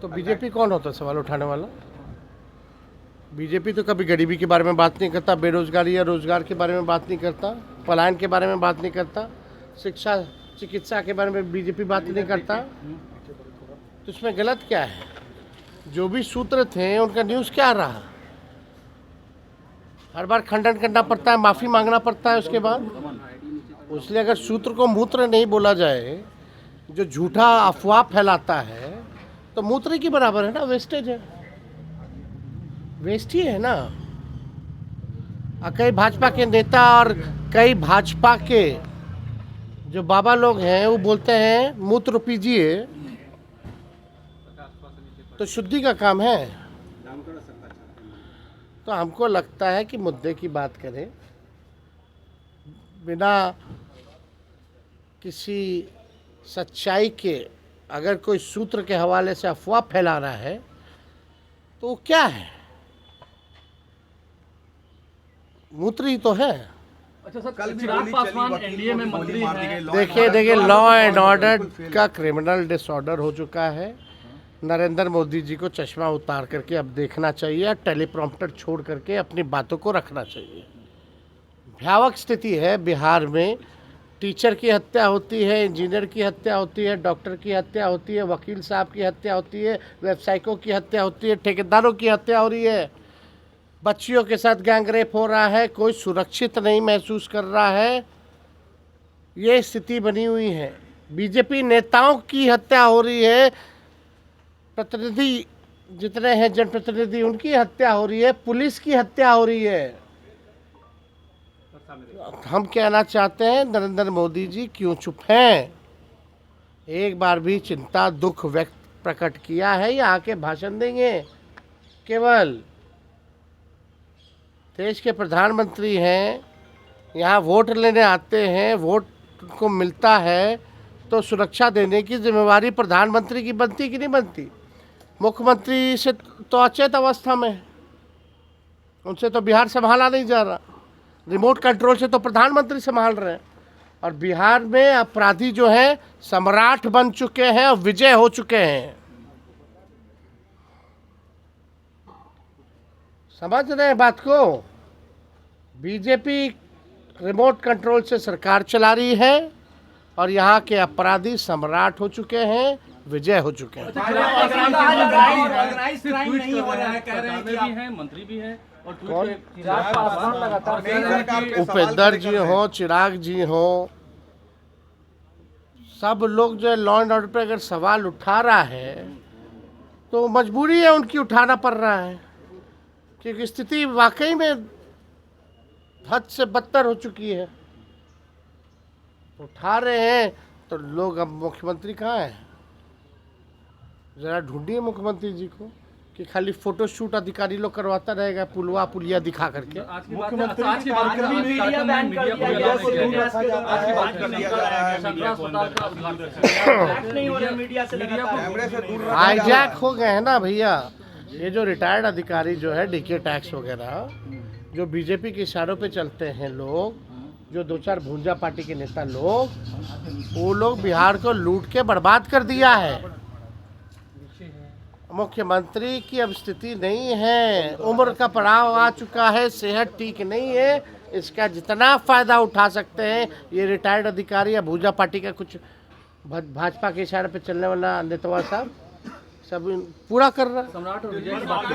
तो बीजेपी कौन होता है सवाल उठाने वाला? बीजेपी तो कभी गरीबी के बारे में बात नहीं करता, बेरोजगारी या रोजगार के बारे में बात नहीं करता, पलायन के बारे में बात नहीं करता, शिक्षा चिकित्सा के बारे में बीजेपी बात नहीं करता। तो इसमें गलत क्या है? जो भी सूत्र थे उनका न्यूज़ क्या रहा? हर बार खंडन करना पड़ता है, माफ़ी मांगना पड़ता है उसके बाद। इसलिए अगर सूत्र को मूत्र नहीं बोला जाए, जो झूठा अफवाह फैलाता है, तो मूत्र की बराबर है ना, वेस्टेज है, वेस्ट ही है ना। कई भाजपा के नेता और कई भाजपा के जो बाबा लोग हैं वो बोलते हैं मूत्र पीजिए, तो शुद्धि का काम है। तो हमको लगता है कि मुद्दे की बात करें, बिना किसी सच्चाई के अगर कोई सूत्र के हवाले से अफवाह फैला रहा है तो वो क्या है? मूत्र ही तो है। अच्छा सर, कल चिराग पासवान एनडीए में मंत्री हैं। देखिए लॉ एंड ऑर्डर का क्रिमिनल डिसऑर्डर हो चुका है। नरेंद्र मोदी जी को चश्मा उतार करके अब देखना चाहिए, टेलीप्रॉम्प्टर छोड़ करके अपनी बातों को रखना चाहिए। भयावह स्थिति है बिहार में। टीचर की हत्या होती है, इंजीनियर की हत्या होती है, डॉक्टर की हत्या होती है, वकील साहब की हत्या होती है, व्यवसायिकों की हत्या होती है, ठेकेदारों की हत्या हो रही है, बच्चियों के साथ गैंगरेप हो रहा है, कोई सुरक्षित नहीं महसूस कर रहा है। ये स्थिति बनी हुई है। बीजेपी नेताओं की हत्या हो रही है, प्रतिनिधि जितने हैं जनप्रतिनिधि उनकी हत्या हो रही है, पुलिस की हत्या हो रही है। हम कहना चाहते हैं नरेंद्र मोदी जी क्यों चुप हैं? एक बार भी चिंता दुख व्यक्त प्रकट किया है या आके भाषण देंगे? केवल देश के प्रधानमंत्री हैं, यहाँ वोट लेने आते हैं, वोट को मिलता है तो सुरक्षा देने की जिम्मेवारी प्रधानमंत्री की बनती कि नहीं बनती? मुख्यमंत्री से तो अचेत अवस्था में है, उनसे तो बिहार संभाला नहीं जा रहा, रिमोट कंट्रोल से तो प्रधानमंत्री संभाल रहे हैं। और बिहार में अपराधी जो हैं सम्राट बन चुके हैं और विजय हो चुके हैं। समझ रहे हैं बात को? बीजेपी रिमोट कंट्रोल से सरकार चला रही है और यहाँ के अपराधी सम्राट हो चुके हैं, विजय हो चुके हैं। मंत्री भी है और उपेंद्र जी हो, चिराग जी हो, सब लोग जो लॉ एंड ऑर्डर पे अगर सवाल उठा रहा है तो मजबूरी है उनकी, उठाना पड़ रहा है, क्योंकि स्थिति वाकई में हद से बदतर हो चुकी है। उठा रहे हैं तो लोग, अब मुख्यमंत्री कहाँ है? जरा ढूंढिए मुख्यमंत्री जी को कि खाली फोटो शूट अधिकारी लोग करवाता रहेगा पुलवा पुलिया दिखा करके। हाईजैक हो गए हैं ना भैया। ये जो रिटायर्ड अधिकारी जो है, डीके टैक्स वगैरह, जो बीजेपी के इशारों पे चलते हैं लोग, जो दो चार भूंजा पार्टी के नेता लोग, वो लोग बिहार को लूट के बर्बाद कर दिया है। मुख्यमंत्री की अब स्थिति नहीं है, उम्र का पड़ाव आ चुका है, सेहत ठीक नहीं है। इसका जितना फ़ायदा उठा सकते हैं ये रिटायर्ड अधिकारी या भूजा पार्टी का कुछ भाजपा के इशारे पे चलने वाला नेतवा साहब सब पूरा कर रहा है। सम्राट और विजय की बात